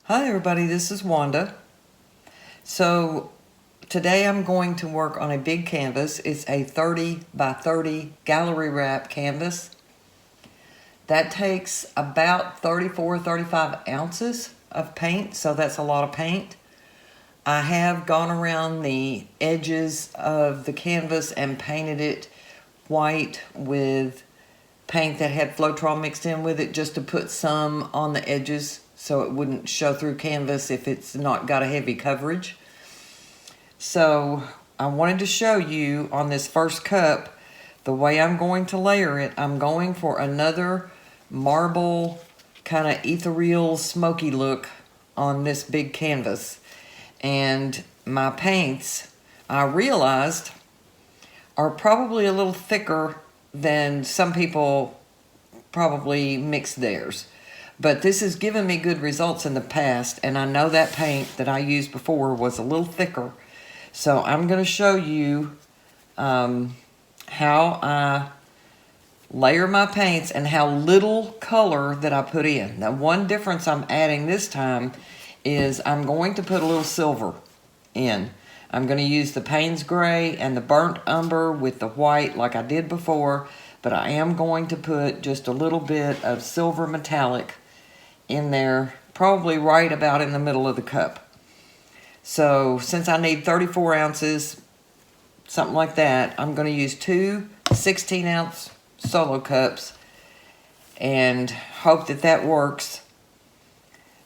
Hi everybody, this is Wanda. So today I'm going to work on a big canvas. It's a 30 by 30 gallery wrap canvas. That takes about 35 ounces of paint, so that's a lot of paint. I have gone around the edges of the canvas and painted it white with paint that had Floetrol mixed in with it, just to put some on the edges so it wouldn't show through canvas if it's not got a heavy coverage. So I wanted to show you on this first cup the way I'm going to layer it. I'm going for another marble kind of ethereal smoky look on this big canvas. And my paints, I realized, are probably a little thicker than some people probably mix theirs. But this has given me good results in the past, and I know that paint that I used before was a little thicker. So I'm going to show you how I layer my paints and how little color that I put in. Now, one difference I'm adding this time is I'm going to put a little silver in. I'm going to use the Paynes gray and the burnt umber with the white like I did before, but I am going to put just a little bit of silver metallic in there, probably right about in the middle of the cup. So since I need 34 ounces, something like that, I'm going to use two 16-ounce solo cups and hope that that works.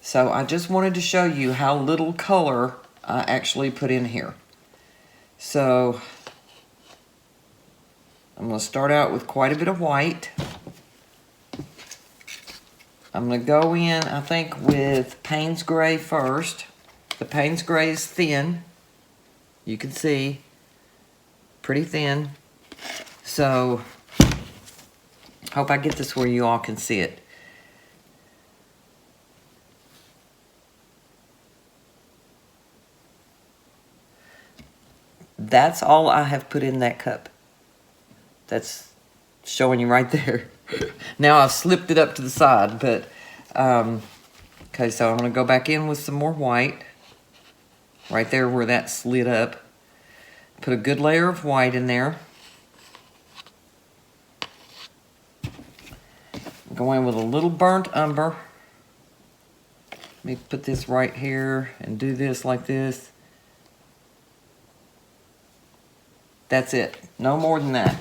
So I just wanted to show you how little color I actually put in here. So I'm going to start out with quite a bit of white. I'm going to go in, I think, with Paynes gray first. The Paynes gray is thin. You can see, pretty thin. So hope I get this where you all can see it. That's all I have put in that cup. That's showing you right there. Now I've slipped it up to the side, but, okay, so I'm going to go back in with some more white. Right there where that slid up. Put a good layer of white in there. Go in with a little burnt umber. Let me put this right here and do this like this. That's it. No more than that.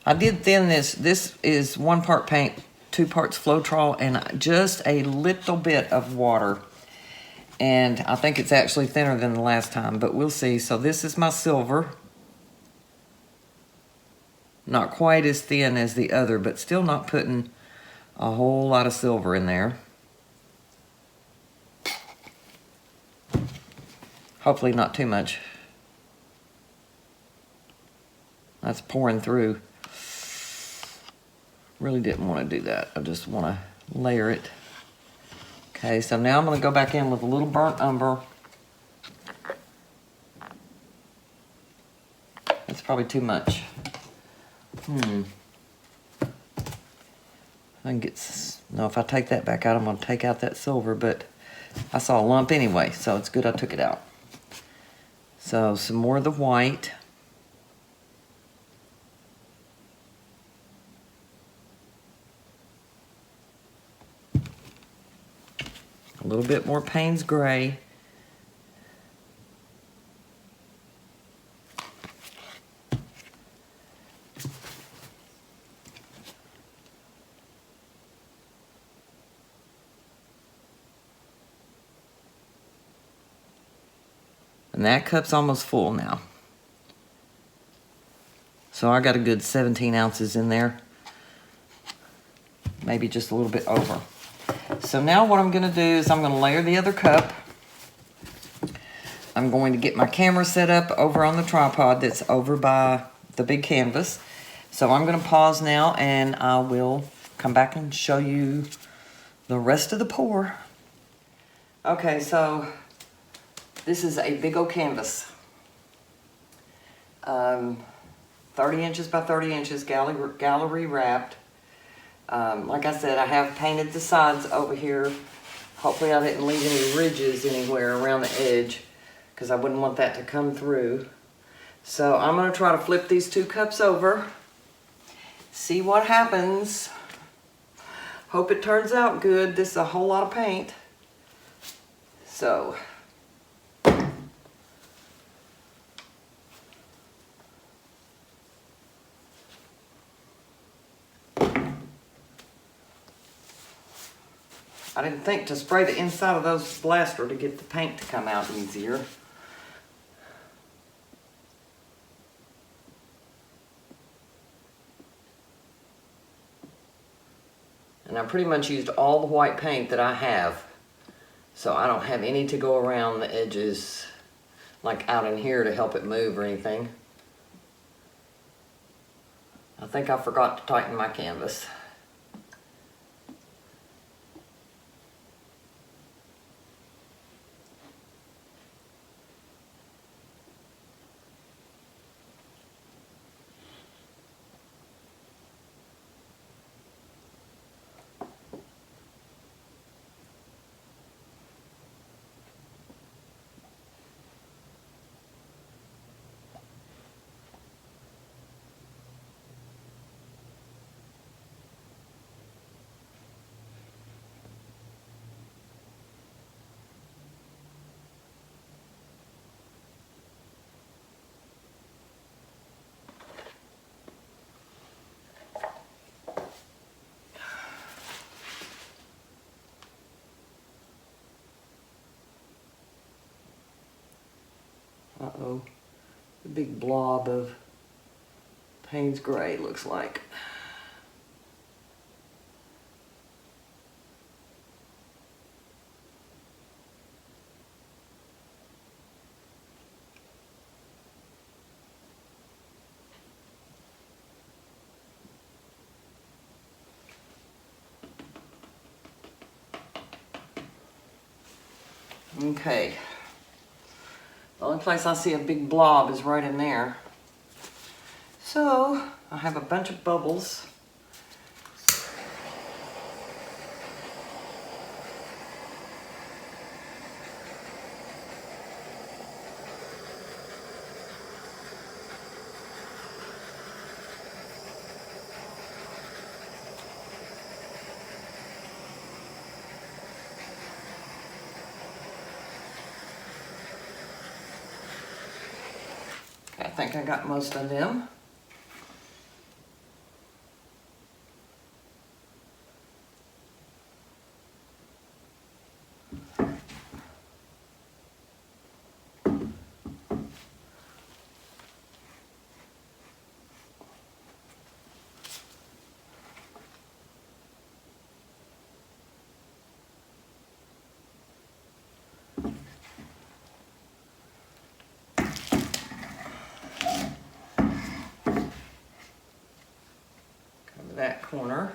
I did thin this. This is 1 part paint, 2 parts Floetrol, and just a little bit of water. And I think it's actually thinner than the last time, but we'll see. So this is my silver. Not quite as thin as the other, but still not putting a whole lot of silver in there. Hopefully not too much. That's pouring through. Really didn't want to do that. I just want to layer it. Okay, so now I'm going to go back in with a little burnt umber. That's probably too much. I can get, no, if I take that back out, I'm going to take out that silver, but I saw a lump anyway, so it's good I took it out. So some more of the white. A little bit more Paynes gray. And that cup's almost full now. So I got a good 17 ounces in there. Maybe just a little bit over. So now what I'm going to do is I'm going to layer the other cup. I'm going to get my camera set up over on the tripod that's over by the big canvas. So I'm going to pause now and I will come back and show you the rest of the pour. Okay, so this is a big old canvas. 30 inches by 30 inches, gallery wrapped. Like I said, I have painted the sides over here. Hopefully I didn't leave any ridges anywhere around the edge, because I wouldn't want that to come through. So I'm going to try to flip these 2 cups over, see what happens. Hope it turns out good. This is a whole lot of paint. So I didn't think to spray the inside of those blaster to get the paint to come out easier. And I pretty much used all the white paint that I have. So I don't have any to go around the edges, like out in here to help it move or anything. I think I forgot to tighten my canvas. Uh-oh, the big blob of Paynes gray looks like. Okay. The only place I see a big blob is right in there. So I have a bunch of bubbles. I think I got most of them. That corner.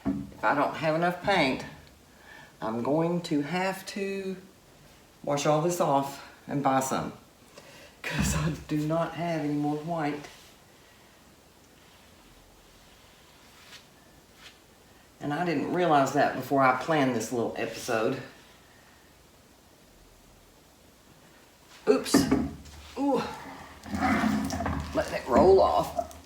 If I don't have enough paint, I'm going to have to wash all this off and buy some, because I do not have any more white. And I didn't realize that before I planned this little episode. Oops. Ooh. Let it roll off.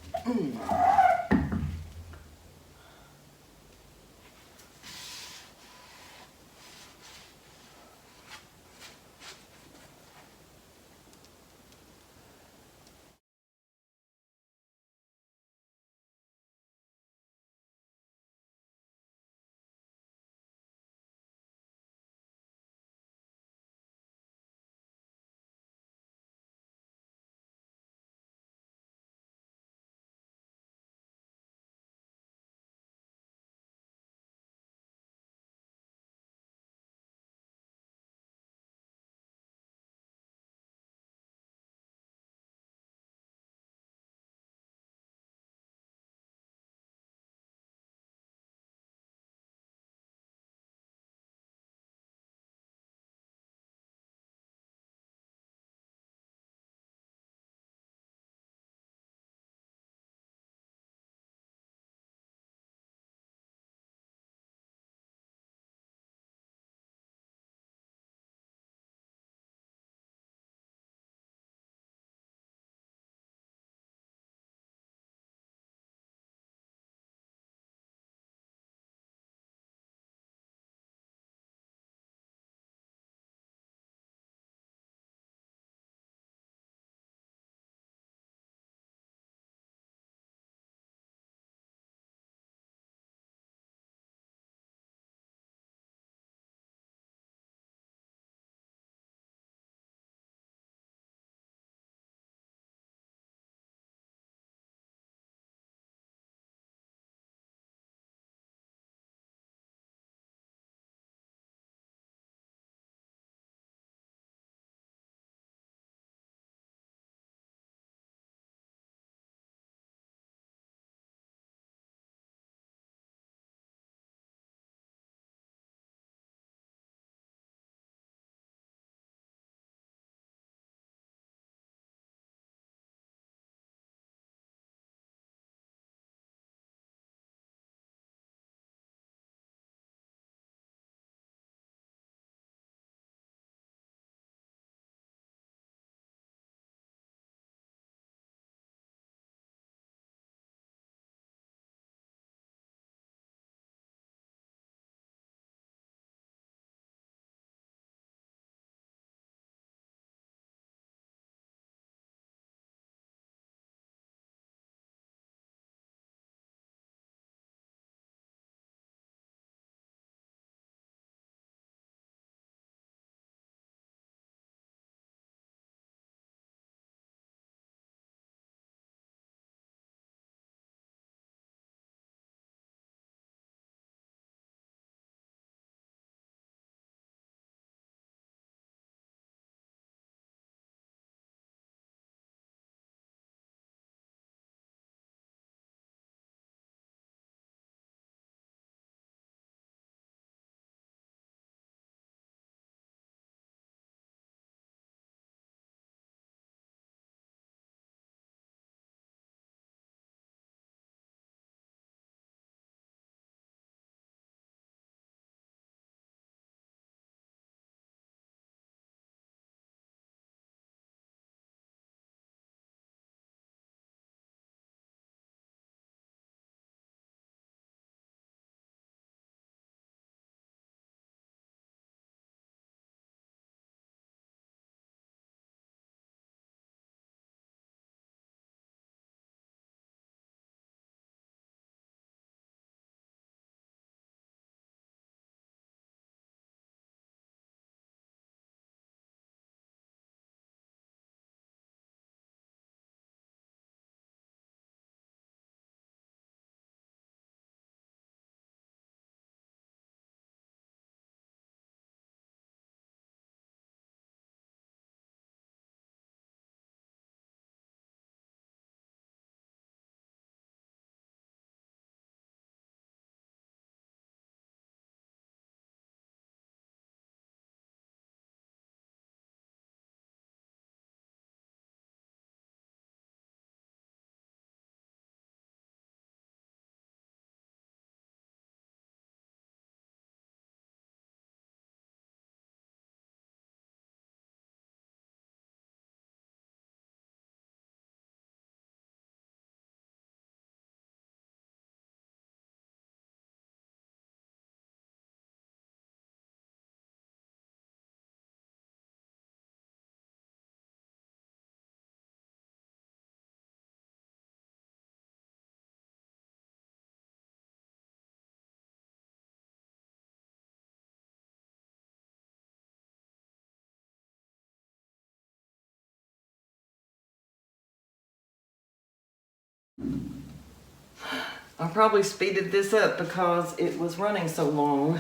I probably speeded this up because it was running so long.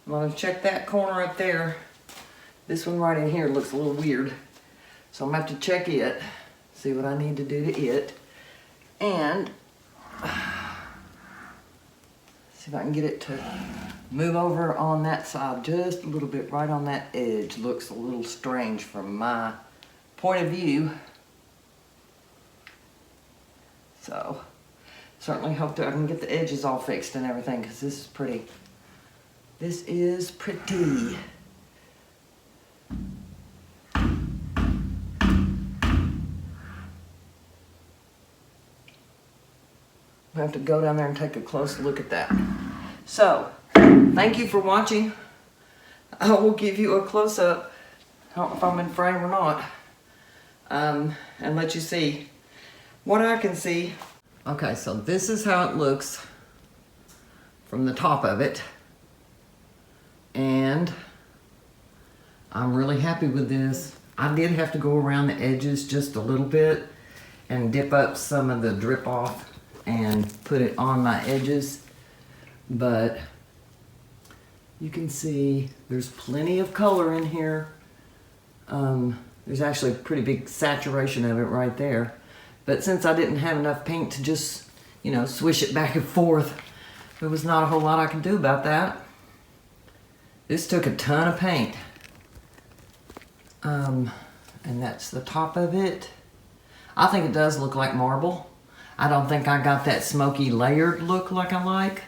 I'm gonna check that corner up there. This one right in here looks a little weird. So I'm gonna have to check it, see what I need to do to it. And see if I can get it to move over on that side just a little bit, right on that edge. Looks a little strange from my point of view. So, certainly hope that I can get the edges all fixed and everything, because this is pretty. This is pretty. I have to go down there and take a close look at that. So, thank you for watching. I will give you a close-up. I don't know if I'm in frame or not. And let you see what I can see. Okay, so this is how it looks from the top of it. And I'm really happy with this. I did have to go around the edges just a little bit and dip up some of the drip off and put it on my edges. But you can see there's plenty of color in here. There's actually a pretty big saturation of it right there. But since I didn't have enough paint to just, you know, swish it back and forth, there was not a whole lot I could do about that. This took a ton of paint. And that's the top of it. I think it does look like marble. I don't think I got that smoky layered look like I like,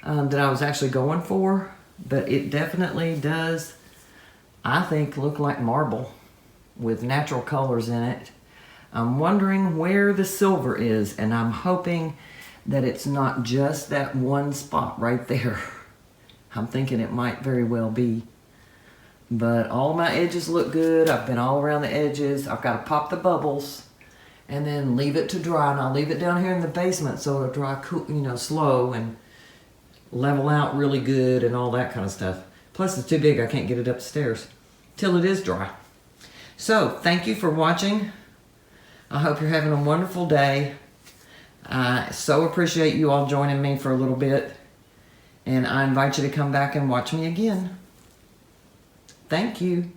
that I was actually going for. But it definitely does, I think, look like marble with natural colors in it. I'm wondering where the silver is, and I'm hoping that it's not just that one spot right there. I'm thinking it might very well be. But all my edges look good. I've been all around the edges. I've got to pop the bubbles and then leave it to dry. And I'll leave it down here in the basement so it'll dry cool, you know, slow and level out really good and all that kind of stuff. Plus it's too big, I can't get it upstairs till it is dry. So thank you for watching. I hope you're having a wonderful day. I so appreciate you all joining me for a little bit. And I invite you to come back and watch me again. Thank you.